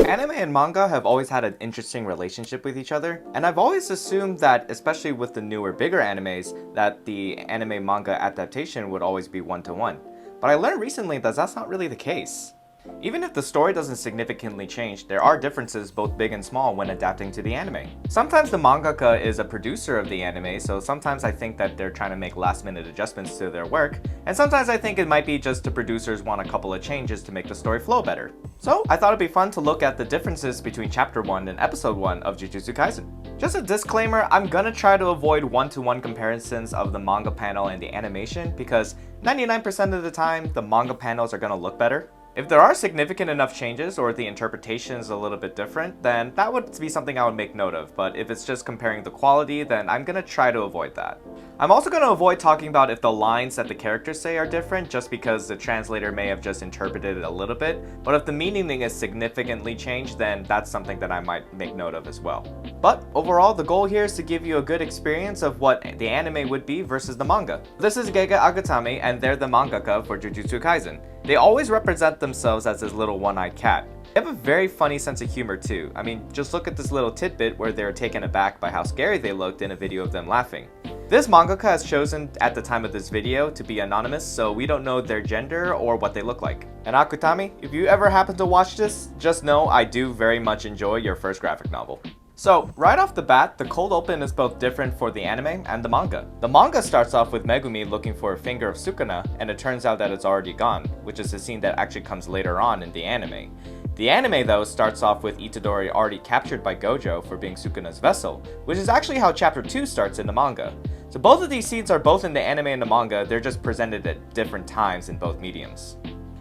Anime and manga have always had an interesting relationship with each other, and I've always assumed that, especially with the newer, bigger animes, that the anime-manga adaptation would always be one-to-one. But I learned recently that that's not really the case. Even if the story doesn't significantly change, there are differences both big and small when adapting to the anime. Sometimes the mangaka is a producer of the anime, so sometimes I think that they're trying to make last-minute adjustments to their work, and sometimes I think it might be just the producers want a couple of changes to make the story flow better. So I thought it'd be fun to look at the differences between Chapter 1 and Episode 1 of Jujutsu Kaisen. Just a disclaimer, I'm gonna try to avoid one-to-one comparisons of the manga panel and the animation because 99% of the time, the manga panels are gonna look better. If there are significant enough changes or the interpretation is a little bit different, then that would be something I would make note of, but if it's just comparing the quality, then I'm gonna try to avoid that. I'm also gonna avoid talking about if the lines that the characters say are different just because the translator may have just interpreted it a little bit, but if the meaning is significantly changed, then that's something that I might make note of as well. But overall, the goal here is to give you a good experience of what the anime would be versus the manga. This is Gege Agatami, and they're the mangaka for Jujutsu Kaisen. They always represent themselves as this little one-eyed cat. They have a very funny sense of humor too. I mean, just look at this little tidbit where they're taken aback by how scary they looked in a video of them laughing. This mangaka has chosen at the time of this video to be anonymous, so we don't know their gender or what they look like. And Akutami, if you ever happen to watch this, just know I do very much enjoy your first graphic novel. So, right off the bat, the cold open is both different for the anime and the manga. The manga starts off with Megumi looking for a finger of Sukuna, and it turns out that it's already gone, which is a scene that actually comes later on in the anime. The anime, though, starts off with Itadori already captured by Gojo for being Sukuna's vessel, which is actually how Chapter 2 starts in the manga. So both of these scenes are both in the anime and the manga, they're just presented at different times in both mediums.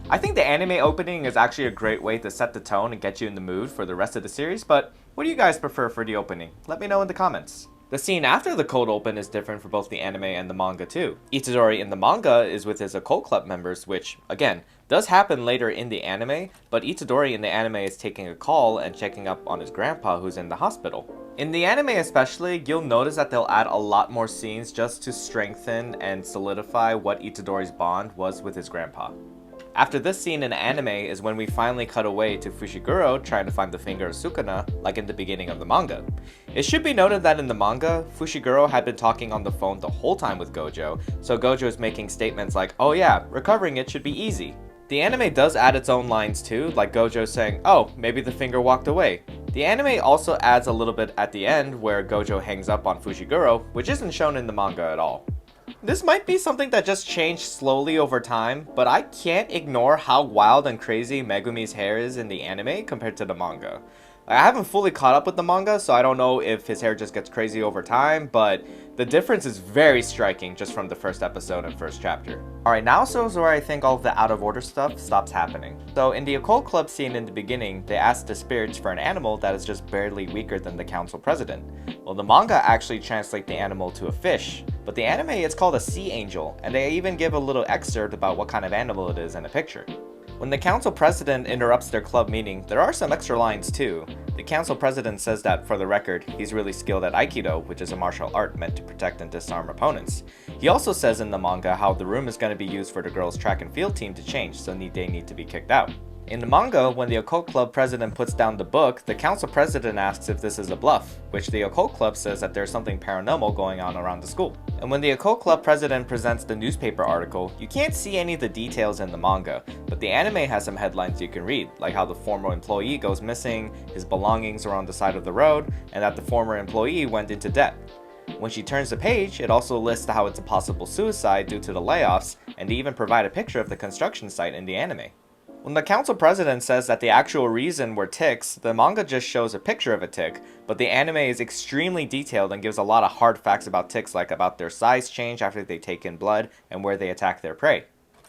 I think the anime opening is actually a great way to set the tone and get you in the mood for the rest of the series, but what do you guys prefer for the opening? Let me know in the comments. The scene after the cold open is different for both the anime and the manga too. Itadori in the manga is with his occult club members, which, again, does happen later in the anime, but Itadori in the anime is taking a call and checking up on his grandpa who's in the hospital. In the anime especially, you'll notice that they'll add a lot more scenes just to strengthen and solidify what Itadori's bond was with his grandpa. After this scene in anime is when we finally cut away to Fushiguro trying to find the finger of Sukuna, like in the beginning of the manga. It should be noted that in the manga, Fushiguro had been talking on the phone the whole time with Gojo, so Gojo is making statements like, oh yeah, recovering it should be easy. The anime does add its own lines too, like Gojo saying, oh, maybe the finger walked away. The anime also adds a little bit at the end where Gojo hangs up on Fushiguro, which isn't shown in the manga at all. This might be something that just changed slowly over time, but I can't ignore how wild and crazy Megumi's hair is in the anime compared to the manga. I haven't fully caught up with the manga, so I don't know if his hair just gets crazy over time, but the difference is very striking just from the first episode and first chapter. Alright, now is where I think all of the out of order stuff stops happening. So in the occult club scene in the beginning, they ask the spirits for an animal that is just barely weaker than the council president. Well, the manga actually translates the animal to a fish, but the anime it's called a sea angel, and they even give a little excerpt about what kind of animal it is in a picture. When the council president interrupts their club meeting, there are some extra lines too. The council president says that, for the record, he's really skilled at Aikido, which is a martial art meant to protect and disarm opponents. He also says in the manga how the room is going to be used for the girls' track and field team to change, so they need to be kicked out. In the manga, when the occult club president puts down the book, the council president asks if this is a bluff, which the occult club says that there's something paranormal going on around the school. And when the occult club president presents the newspaper article, you can't see any of the details in the manga, but the anime has some headlines you can read, like how the former employee goes missing, his belongings are on the side of the road, and that the former employee went into debt. When she turns the page, it also lists how it's a possible suicide due to the layoffs, and they even provide a picture of the construction site in the anime. When the council president says that the actual reason were ticks, the manga just shows a picture of a tick, but the anime is extremely detailed and gives a lot of hard facts about ticks, like about their size change after they take in blood and where they attack their prey.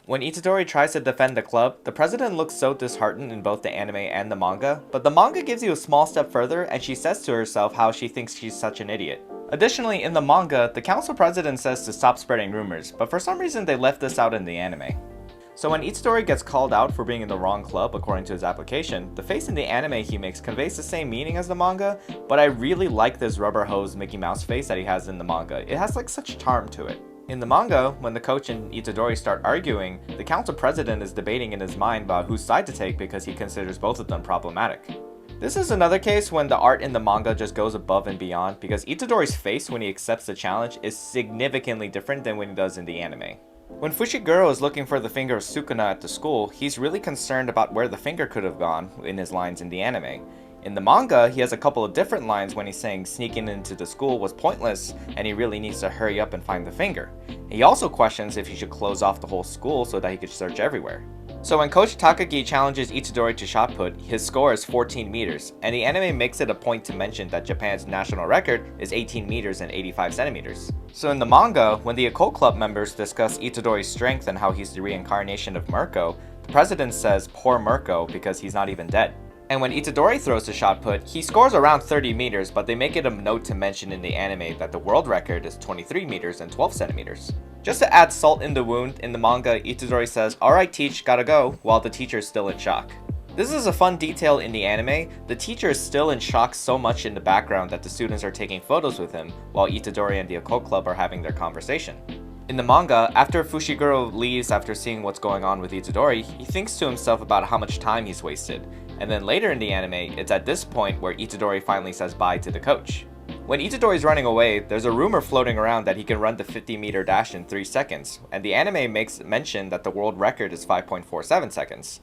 When Itadori tries to defend the club, the president looks so disheartened in both the anime and the manga, but the manga gives you a small step further and she says to herself how she thinks she's such an idiot. Additionally, in the manga, the council president says to stop spreading rumors, but for some reason they left this out in the anime. So when Itadori gets called out for being in the wrong club according to his application, the face in the anime he makes conveys the same meaning as the manga, but I really like this rubber hose Mickey Mouse face that he has in the manga. It has like such charm to it. In the manga, when the coach and Itadori start arguing, the council president is debating in his mind about whose side to take because he considers both of them problematic. This is another case when the art in the manga just goes above and beyond because Itadori's face when he accepts the challenge is significantly different than when he does in the anime. When Fushiguro is looking for the finger of Sukuna at the school, he's really concerned about where the finger could have gone in his lines in the anime. In the manga, he has a couple of different lines when he's saying sneaking into the school was pointless and he really needs to hurry up and find the finger. He also questions if he should close off the whole school so that he could search everywhere. So when Coach Takagi challenges Itadori to shot put, his score is 14 meters, and the anime makes it a point to mention that Japan's national record is 18 meters and 85 centimeters. So in the manga, when the occult club members discuss Itadori's strength and how he's the reincarnation of Mirko, the president says poor Mirko because he's not even dead. And when Itadori throws the shot put, he scores around 30 meters, but they make it a note to mention in the anime that the world record is 23 meters and 12 centimeters. Just to add salt in the wound, in the manga, Itadori says, "Alright teach, gotta go," while the teacher is still in shock. This is a fun detail in the anime. The teacher is still in shock so much in the background that the students are taking photos with him, while Itadori and the occult club are having their conversation. In the manga, after Fushiguro leaves after seeing what's going on with Itadori, he thinks to himself about how much time he's wasted. And then later in the anime, it's at this point where Itadori finally says bye to the coach. When Itadori's running away, there's a rumor floating around that he can run the 50-meter dash in 3 seconds, and the anime makes mention that the world record is 5.47 seconds.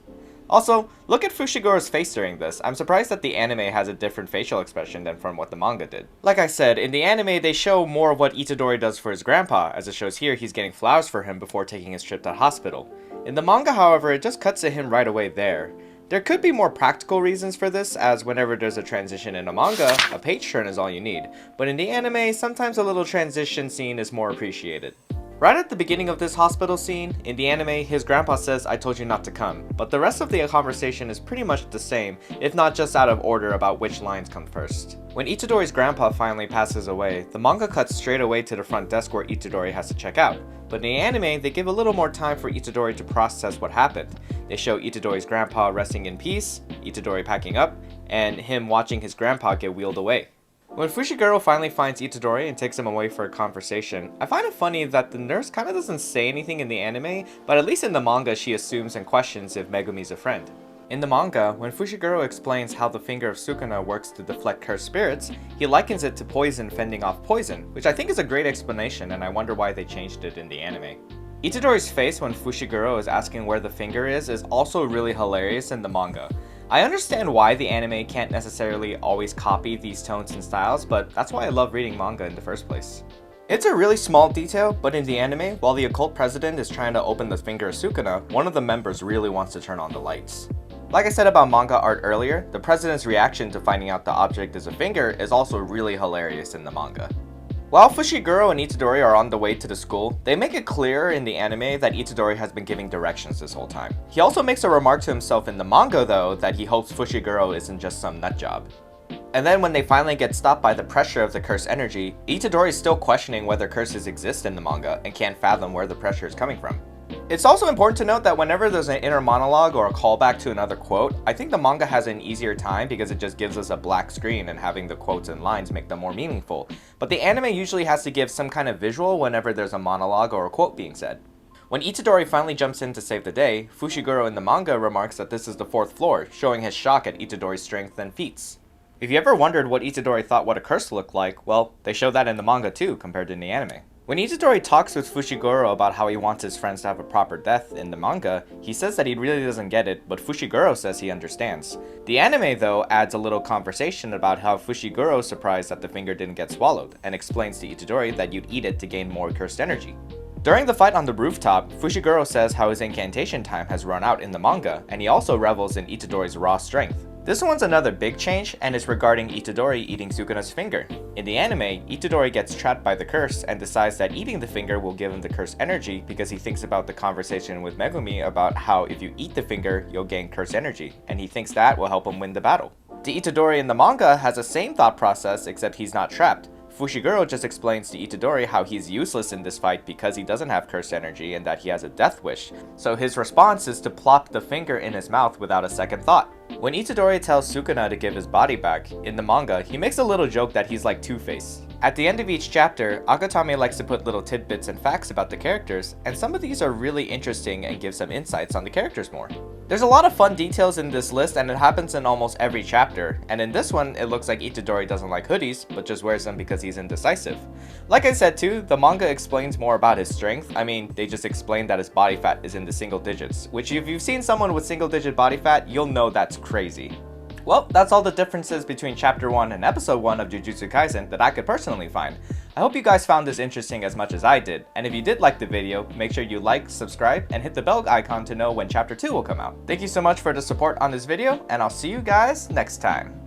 Also, look at Fushiguro's face during this. I'm surprised that the anime has a different facial expression than from what the manga did. Like I said, in the anime they show more of what Itadori does for his grandpa, as it shows here he's getting flowers for him before taking his trip to the hospital. In the manga, however, it just cuts to him right away there. There could be more practical reasons for this, as whenever there's a transition in a manga, a page turn is all you need, but in the anime, sometimes a little transition scene is more appreciated. Right at the beginning of this hospital scene, in the anime, his grandpa says, "I told you not to come," but the rest of the conversation is pretty much the same, if not just out of order about which lines come first. When Itadori's grandpa finally passes away, the manga cuts straight away to the front desk where Itadori has to check out. But in the anime, they give a little more time for Itadori to process what happened. They show Itadori's grandpa resting in peace, Itadori packing up, and him watching his grandpa get wheeled away. When Fushiguro finally finds Itadori and takes him away for a conversation, I find it funny that the nurse kinda doesn't say anything in the anime, but at least in the manga she assumes and questions if Megumi's a friend. In the manga, when Fushiguro explains how the finger of Sukuna works to deflect cursed spirits, he likens it to poison fending off poison, which I think is a great explanation and I wonder why they changed it in the anime. Itadori's face when Fushiguro is asking where the finger is also really hilarious in the manga. I understand why the anime can't necessarily always copy these tones and styles, but that's why I love reading manga in the first place. It's a really small detail, but in the anime, while the occult president is trying to open the finger of Sukuna, one of the members really wants to turn on the lights. Like I said about manga art earlier, the president's reaction to finding out the object is a finger is also really hilarious in the manga. While Fushiguro and Itadori are on the way to the school, they make it clear in the anime that Itadori has been giving directions this whole time. He also makes a remark to himself in the manga though that he hopes Fushiguro isn't just some nutjob. And then when they finally get stopped by the pressure of the cursed energy, Itadori is still questioning whether curses exist in the manga and can't fathom where the pressure is coming from. It's also important to note that whenever there's an inner monologue or a callback to another quote, I think the manga has an easier time because it just gives us a black screen and having the quotes and lines make them more meaningful. But the anime usually has to give some kind of visual whenever there's a monologue or a quote being said. When Itadori finally jumps in to save the day, Fushiguro in the manga remarks that this is the 4th floor, showing his shock at Itadori's strength and feats. If you ever wondered what Itadori thought what a curse looked like, well, they show that in the manga too, compared to in the anime. When Itadori talks with Fushiguro about how he wants his friends to have a proper death in the manga, he says that he really doesn't get it, but Fushiguro says he understands. The anime, though, adds a little conversation about how Fushiguro is surprised that the finger didn't get swallowed, and explains to Itadori that you'd eat it to gain more cursed energy. During the fight on the rooftop, Fushiguro says how his incantation time has run out in the manga, and he also revels in Itadori's raw strength. This one's another big change, and is regarding Itadori eating Sukuna's finger. In the anime, Itadori gets trapped by the curse and decides that eating the finger will give him the cursed energy because he thinks about the conversation with Megumi about how if you eat the finger, you'll gain cursed energy, and he thinks that will help him win the battle. The Itadori in the manga has the same thought process except he's not trapped. Fushiguro just explains to Itadori how he's useless in this fight because he doesn't have cursed energy and that he has a death wish, so his response is to plop the finger in his mouth without a second thought. When Itadori tells Sukuna to give his body back, in the manga, he makes a little joke that he's like Two-Face. At the end of each chapter, Akutami likes to put little tidbits and facts about the characters, and some of these are really interesting and give some insights on the characters more. There's a lot of fun details in this list, and it happens in almost every chapter, and in this one, it looks like Itadori doesn't like hoodies, but just wears them because he's indecisive. Like I said too, the manga explains more about his strength. I mean, they just explain that his body fat is in the single digits, which if you've seen someone with single digit body fat, you'll know that's crazy. Well, that's all the differences between Chapter 1 and Episode 1 of Jujutsu Kaisen that I could personally find. I hope you guys found this interesting as much as I did, and if you did like the video, make sure you like, subscribe, and hit the bell icon to know when Chapter 2 will come out. Thank you so much for the support on this video, and I'll see you guys next time.